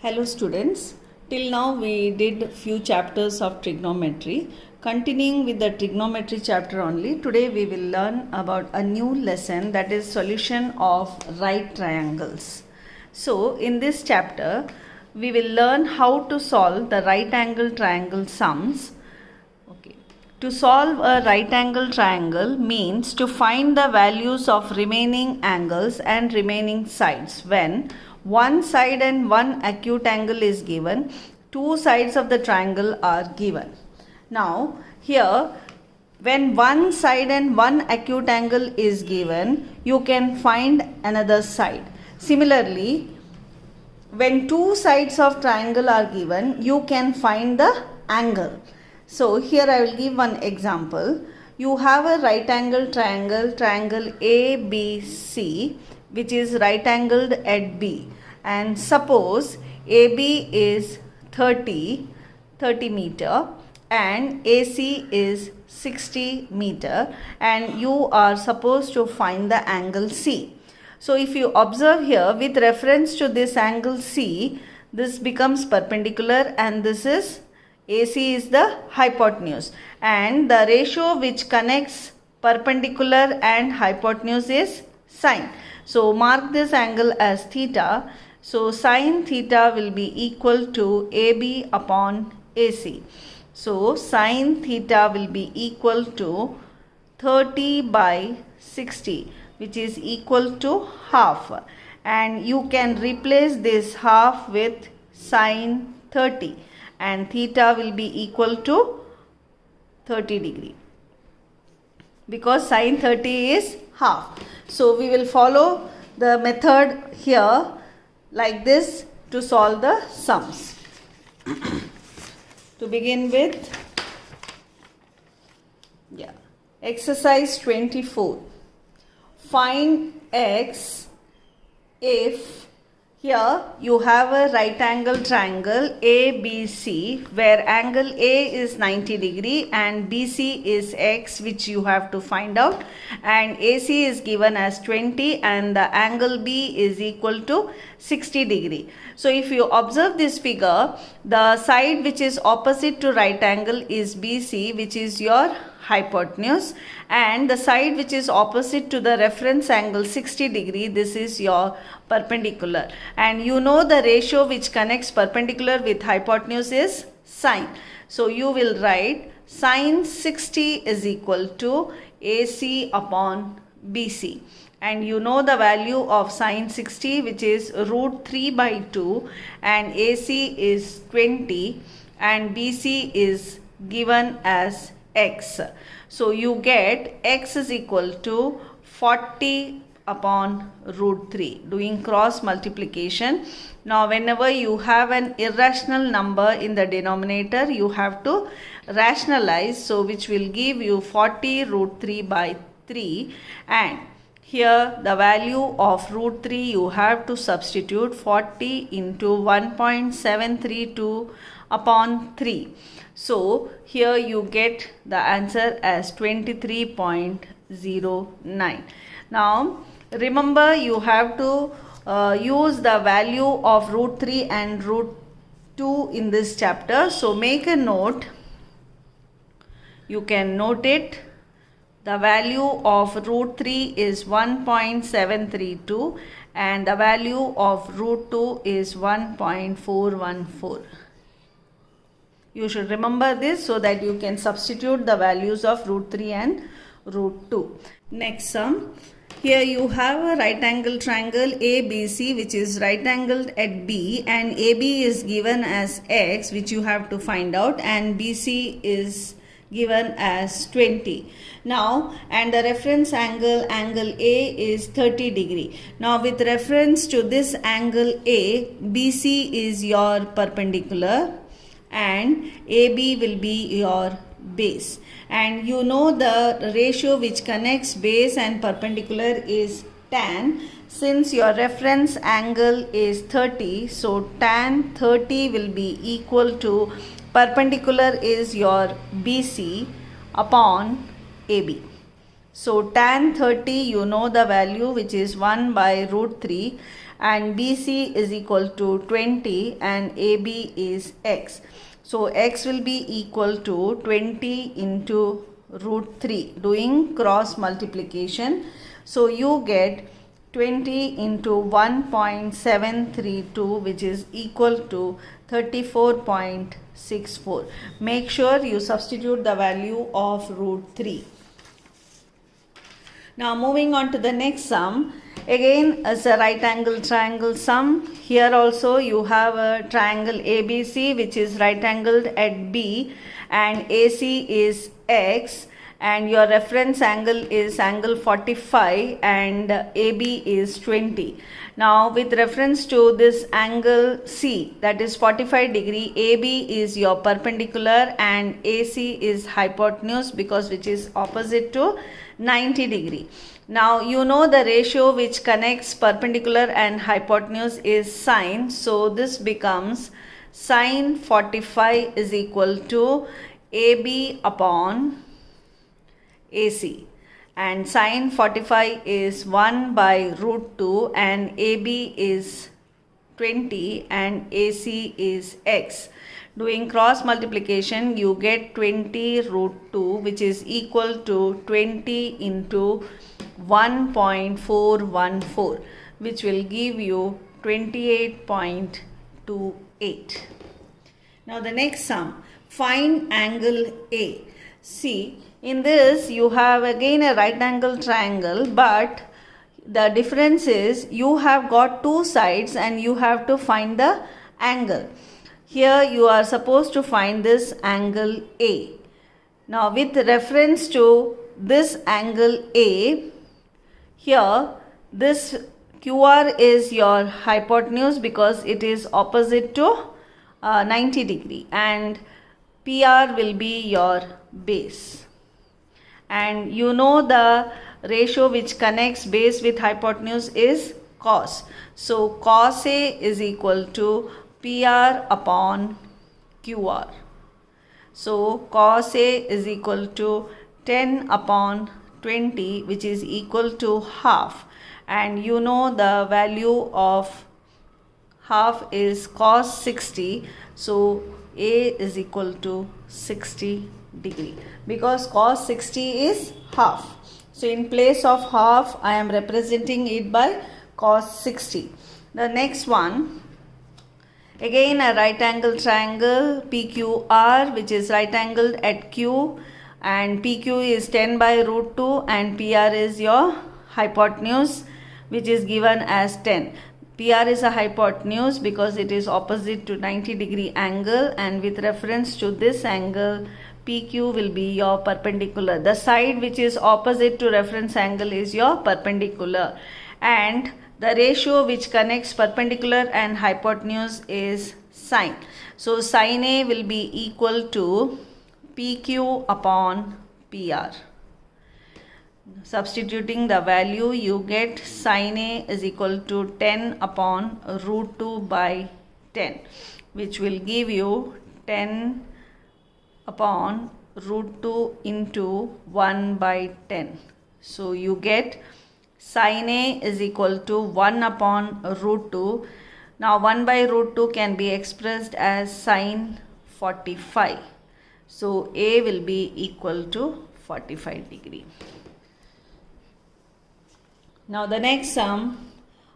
Hello students, till now we did few chapters of trigonometry. Continuing with the trigonometry chapter only, today we will learn about a new lesson, that is solution of right triangles. So in this chapter, we will learn how to solve the right angle triangle sums. Okay. To solve a right angle triangle means to find the values of remaining angles and remaining sides when one side and one acute angle is given, two sides of the triangle are given. Now here, when one side and one acute angle is given, you can find another side. Similarly, when two sides of triangle are given, you can find the angle. So here I will give one example. You have a right angle triangle, triangle ABC, which is right angled at B. And suppose AB is 30 meter and AC is 60 meter, and you are supposed to find the angle C. So if you observe here, with reference to this angle C, this becomes perpendicular and this is AC is the hypotenuse, and the ratio which connects perpendicular and hypotenuse is sine. So mark this angle as theta. So sine theta will be equal to AB upon AC. So sine theta will be equal to 30 by 60, which is equal to half, and you can replace this half with sine 30, and theta will be equal to 30 degree because sine 30 is half. So we will follow the method here like this to solve the sums. To begin with, exercise 24. Find x if here you have a right angle triangle ABC where angle A is 90 degree and BC is x, which you have to find out, and AC is given as 20 and the angle B is equal to 60 degree. So if you observe this figure, the side which is opposite to right angle is BC, which is your hypotenuse, and the side which is opposite to the reference angle 60 degree, this is your perpendicular, and you know the ratio which connects perpendicular with hypotenuse is sine. So you will write sine 60 is equal to AC upon BC, and you know the value of sine 60, which is root 3 by 2, and AC is 20 and BC is given as x. So you get x is equal to 40 upon root 3, doing cross multiplication. Now whenever you have an irrational number in the denominator, you have to rationalize, so which will give you 40 root 3 by 3, and here the value of root 3 you have to substitute 40 into 1.732 upon 3. So here you get the answer as 23.09. Now remember, you have to use the value of root 3 and root 2 in this chapter. So make a note. You can note it. The value of root 3 is 1.732 and the value of root 2 is 1.414. You should remember this so that you can substitute the values of root 3 and root 2. Next sum. Here you have a right angle triangle ABC, which is right angled at B, and AB is given as x, which you have to find out, and BC is given as 20. Now, and the reference angle A is 30 degree. Now with reference to this angle A, BC is your perpendicular and AB will be your base, and you know the ratio which connects base and perpendicular is tan. Since your reference angle is 30, so tan 30 will be equal to perpendicular is your BC upon AB. So tan 30, you know the value, which is 1 by root 3, and BC is equal to 20 and AB is x. So x will be equal to 20 into root 3, doing cross multiplication. So you get 20 into 1.732, which is equal to 34.64. Make sure you substitute the value of root 3. Now moving on to the next sum. Again, as a right angle triangle sum. Here also you have a triangle ABC, which is right angled at B, and AC is x, and your reference angle is angle 45 and AB is 20. Now with reference to this angle C, that is 45 degree, AB is your perpendicular and AC is hypotenuse, because which is opposite to 90 degree. Now you know the ratio which connects perpendicular and hypotenuse is sine. So this becomes sine 45 is equal to AB upon AC, and sine 45 is 1 by root 2 and AB is 20 and AC is x. Doing cross multiplication, you get 20 root 2, which is equal to 20 into 1.414, which will give you 28.28. Now the next sum, find angle A. See, in this you have again a right angle triangle, but the difference is you have got two sides and you have to find the angle. Here you are supposed to find this angle A. Now with reference to this angle A, here this QR is your hypotenuse because it is opposite to 90 degree, and PR will be your base. And you know the ratio which connects base with hypotenuse is cos. So cos A is equal to PR upon QR. So cos A is equal to 10 upon 20, which is equal to half. And you know the value of half is cos 60. So A is equal to 60 degree, because cos 60 is half. So in place of half, I am representing it by cos 60. The next one, again a right angle triangle PQR, which is right angled at Q, and PQ is 10 by root 2 and PR is your hypotenuse, which is given as 10. PR is a hypotenuse because it is opposite to 90 degree angle, and with reference to this angle, PQ will be your perpendicular. The side which is opposite to reference angle is your perpendicular, and the ratio which connects perpendicular and hypotenuse is sine. So sine A will be equal to PQ upon PR. Substituting the value, you get sine A is equal to 10 upon root 2 by 10, which will give you 10 upon root 2 into 1 by 10. So you get sine A is equal to 1 upon root 2. Now 1 by root 2 can be expressed as sine 45. So A will be equal to 45 degree. Now the next sum,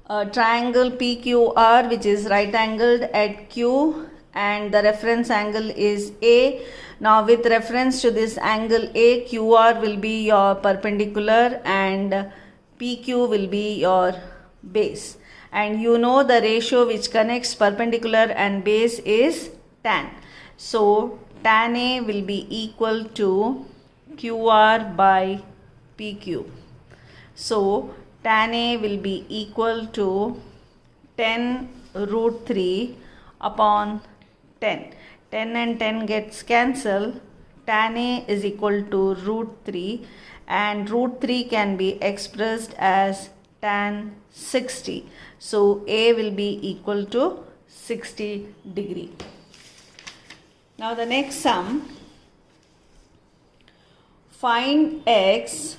a triangle PQR, which is right angled at Q, and the reference angle is A. Now with reference to this angle A, QR will be your perpendicular and PQ will be your base. And you know the ratio which connects perpendicular and base is tan. So tan A will be equal to QR by PQ. So tan A will be equal to 10 root 3 upon 10. 10 and 10 gets cancelled. Tan A is equal to root 3, and root 3 can be expressed as tan 60. So A will be equal to 60 degree. Now the next sum, find X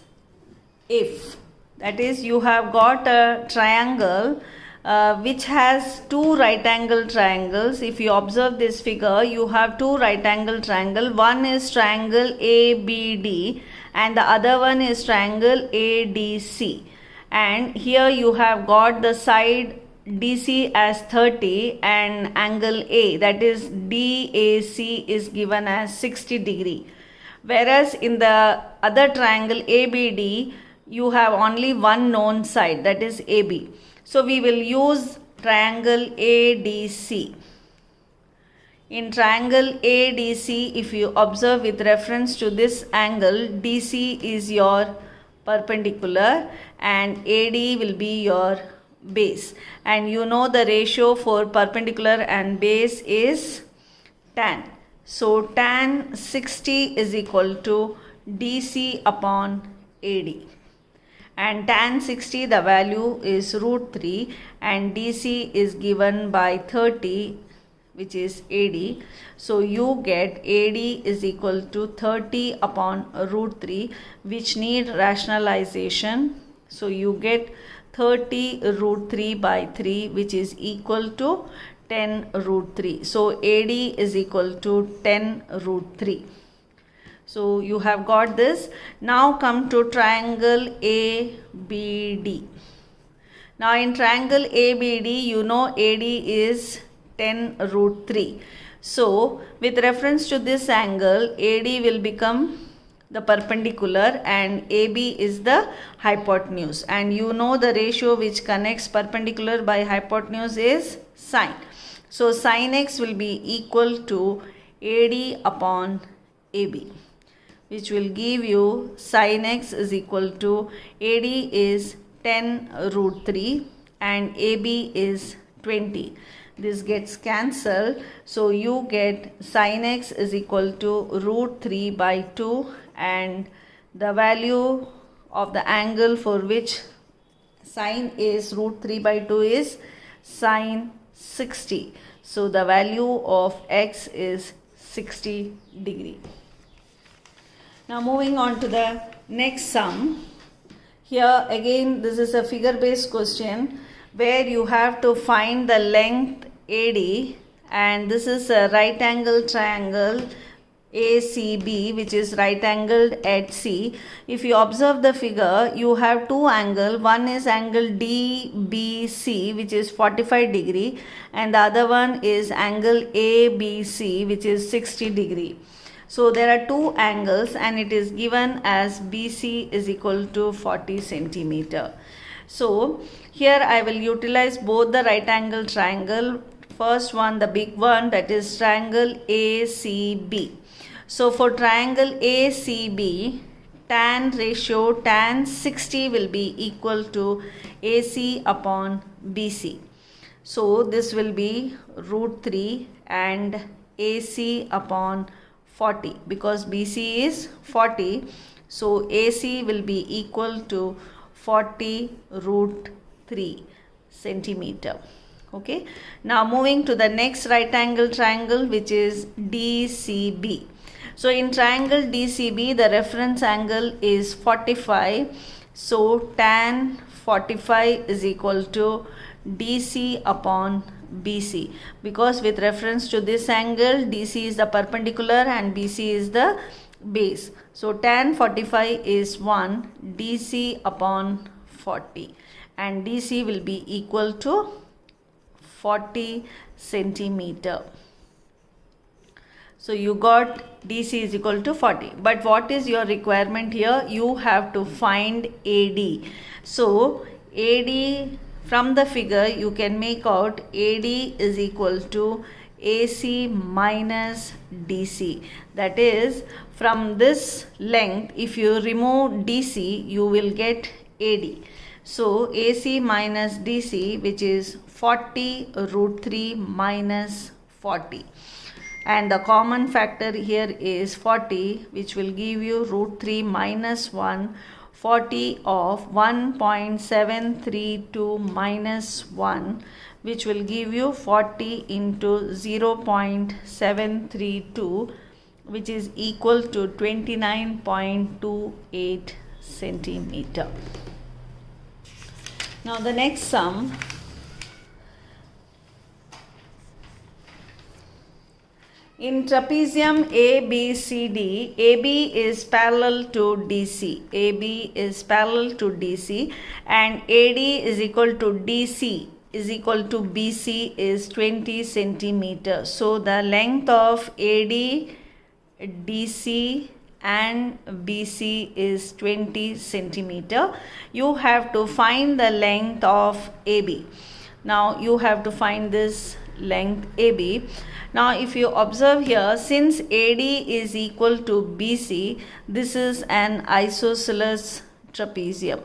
if, that is, you have got a triangle which has two right angle triangles. If you observe this figure, you have two right angle triangle. One is triangle ABD and the other one is triangle ADC. And here you have got the side DC as 30 and angle A, that is DAC, is given as 60 degree. Whereas in the other triangle ABD, you have only one known side, that is AB. So we will use triangle ADC. In triangle ADC, if you observe with reference to this angle, DC is your perpendicular and AD will be your base. And you know the ratio for perpendicular and base is tan. So tan 60 is equal to DC upon AD. And tan 60, the value is root 3 and DC is given by 30, which is AD. So you get AD is equal to 30 upon root 3, which need rationalization. So you get 30 root 3 by 3, which is equal to 10 root 3. So AD is equal to 10 root 3. So you have got this. Now come to triangle ABD. Now in triangle ABD, you know AD is 10 root 3. So with reference to this angle, AD will become the perpendicular and AB is the hypotenuse. And you know the ratio which connects perpendicular by hypotenuse is sine. So sin x will be equal to AD upon AB, which will give you sin x is equal to AD is 10 root 3 and AB is 20. This gets cancelled. So you get sin x is equal to root 3 by 2 and the value of the angle for which sine is root 3 by 2 is sine 60. So the value of x is 60 degree. Now moving on to the next sum. Here again this is a figure based question where you have to find the length AD, and this is a right angle triangle ACB, which is right angled at C. If you observe the figure, you have two angles. One is angle DBC, which is 45 degree, and the other one is angle ABC, which is 60 degree. So there are two angles and it is given as BC is equal to 40 centimeter. So here I will utilize both the right angle triangle. First one, the big one, that is triangle ACB. So for triangle ACB, tan ratio tan 60 will be equal to AC upon BC. So this will be root 3 and AC upon 40, because BC is 40. So AC will be equal to 40 root 3 centimeter. Okay. Now moving to the next right angle triangle, which is DCB. So in triangle DCB, the reference angle is 45. So tan 45 is equal to DC upon BC, because with reference to this angle, DC is the perpendicular and BC is the base. So tan 45 is 1 DC upon 40 and DC will be equal to 40 centimeter. So you got DC is equal to 40. But what is your requirement here? You have to find AD. So AD, from the figure you can make out AD is equal to AC minus DC. That is, from this length, if you remove DC, you will get AD. So AC minus DC, which is 40 root 3 minus 40. And the common factor here is 40, which will give you root 3 minus 1. 40 of 1.732 minus 1, which will give you 40 into 0.732, which is equal to 29.28 centimeter. Now the next sum, In trapezium ABCD, AB is parallel to DC. AB is parallel to DC and AD is equal to DC is equal to BC is 20 centimeter. So the length of AD, DC and BC is 20 centimeter. You have to find the length of AB. Now you have to find this length AB. Now if you observe here, since AD is equal to BC, this is an isosceles trapezium.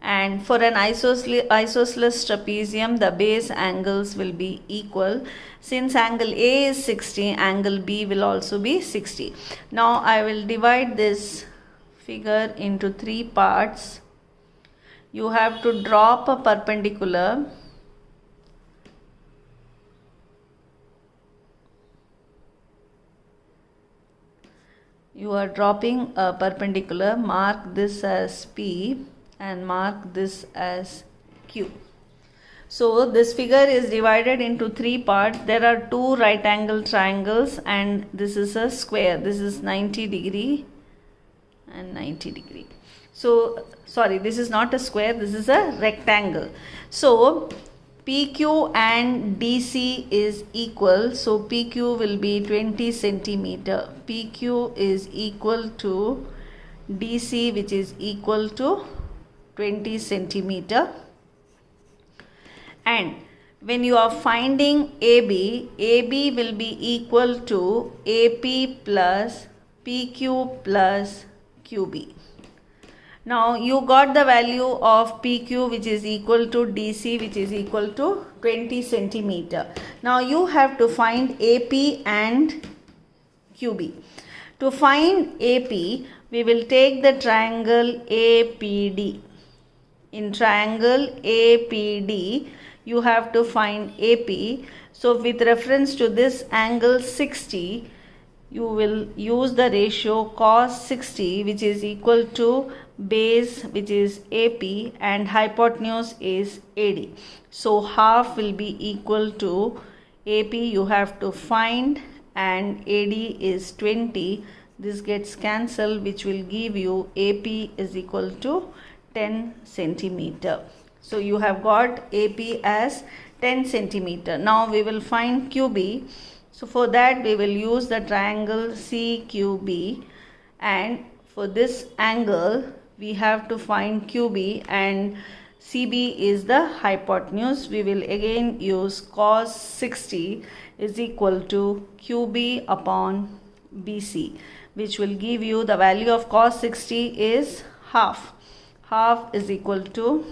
And for an isosceles trapezium, the base angles will be equal. Since angle A is 60, angle B will also be 60. Now I will divide this figure into three parts. You have to drop a perpendicular. You are dropping a perpendicular, mark this as P and mark this as Q. So this figure is divided into three parts. There are two right angle triangles and this is a square. This is 90 degree and 90 degree. So sorry, this is not a square, this is a rectangle. So PQ and DC is equal, so PQ will be 20 centimeter. PQ is equal to DC, which is equal to 20 centimeter. And when you are finding AB, AB will be equal to AP plus PQ plus QB. Now you got the value of PQ, which is equal to DC, which is equal to 20 centimeter. Now you have to find AP and QB. To find AP, we will take the triangle APD. In triangle APD, you have to find AP. So with reference to this angle 60, you will use the ratio cos 60, which is equal to base, which is AP, and hypotenuse is AD. So half will be equal to AP you have to find, and AD is 20. This gets cancelled, which will give you AP is equal to 10 centimeter. So you have got AP as 10 centimeter. Now we will find QB. So for that we will use the triangle CQB, and for this angle we have to find QB and CB is the hypotenuse. We will again use cos 60 is equal to QB upon BC, which will give you the value of cos 60 is half. Half is equal to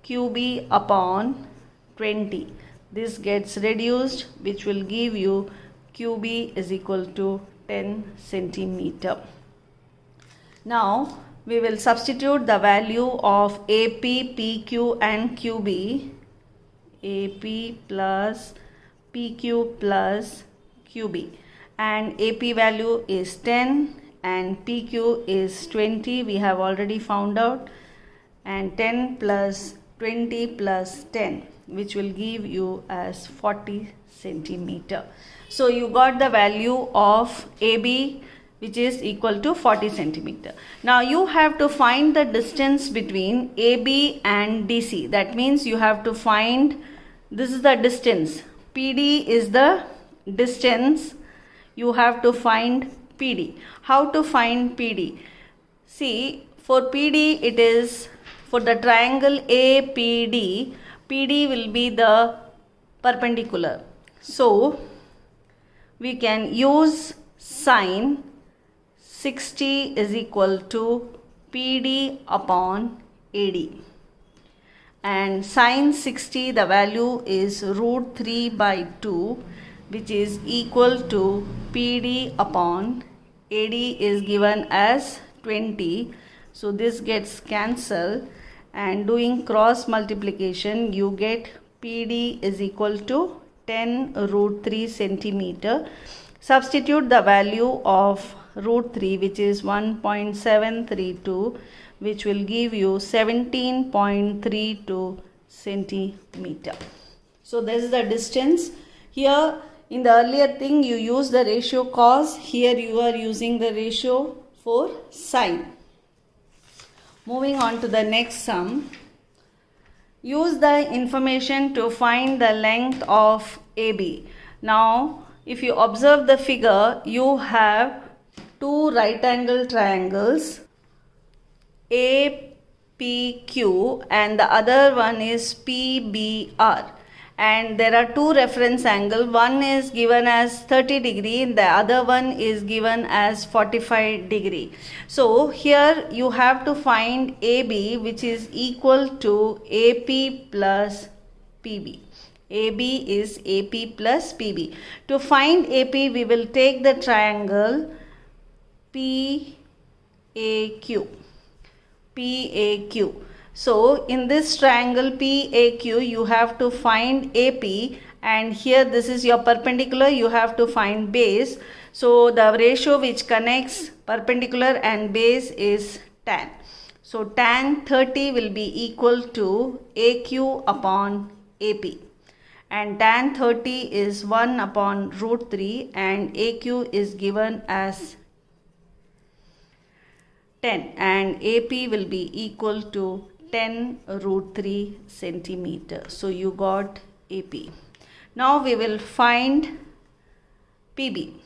QB upon 20. This gets reduced, which will give you QB is equal to 10 centimeter. Now we will substitute the value of AP, PQ and QB. AP plus PQ plus QB, and AP value is 10 and PQ is 20. We have already found out, and 10 plus 20 plus 10, which will give you as 40 centimeter. So you got the value of AB, which is equal to 40 centimeter. Now you have to find the distance between AB and DC. That means you have to find, this is the distance. PD is the distance. You have to find PD. How to find PD? See, for PD it is, for the triangle APD, PD will be the perpendicular. So we can use sine 60 is equal to PD upon AD. And sine 60, the value is root 3 by 2, which is equal to PD upon AD is given as 20. So this gets cancelled, and doing cross multiplication you get PD is equal to 10 root 3 centimeter. Substitute the value of root 3, which is 1.732, which will give you 17.32 centimeter. So this is the distance. Here in the earlier thing you use the ratio cos, here you are using the ratio for sine. Moving on to the next sum. Use the information to find the length of AB. Now, if you observe the figure, you have two right angle triangles, APQ, and the other one is PBR. And there are two reference angles. One is given as 30 degree and the other one is given as 45 degree. So here you have to find AB, which is equal to AP plus PB. AB is AP plus PB. To find AP, we will take the triangle PAQ. So in this triangle PAQ, you have to find AP, and here this is your perpendicular, you have to find base. So the ratio which connects perpendicular and base is tan. So tan 30 will be equal to AQ upon AP. And tan 30 is 1 upon root 3 and AQ is given as 10 and AP will be equal to 10 root 3 centimeter. So you got AP. Now we will find PB.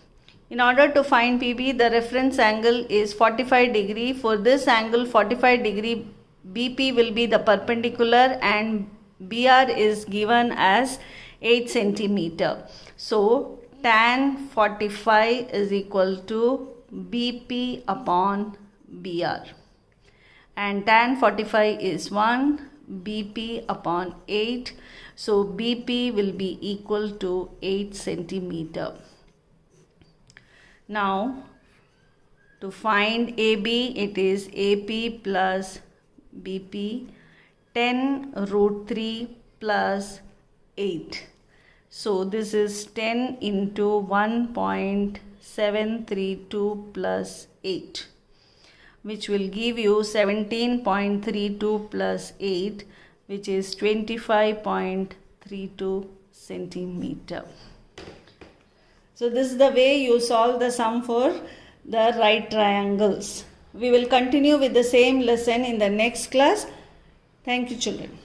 In order to find PB, the reference angle is 45 degree. For this angle 45 degree, BP will be the perpendicular and BR is given as 8 centimeter. So tan 45 is equal to BP upon BR. And tan 45 is 1, BP upon 8. So BP will be equal to 8 centimeter. Now to find AB, it is AP plus BP, 10 root 3 plus 8. So this is 10 into 1.732 plus 8. Which will give you 17.32 plus 8, which is 25.32 centimeter. So this is the way you solve the sum for the right triangles. We will continue with the same lesson in the next class. Thank you, children.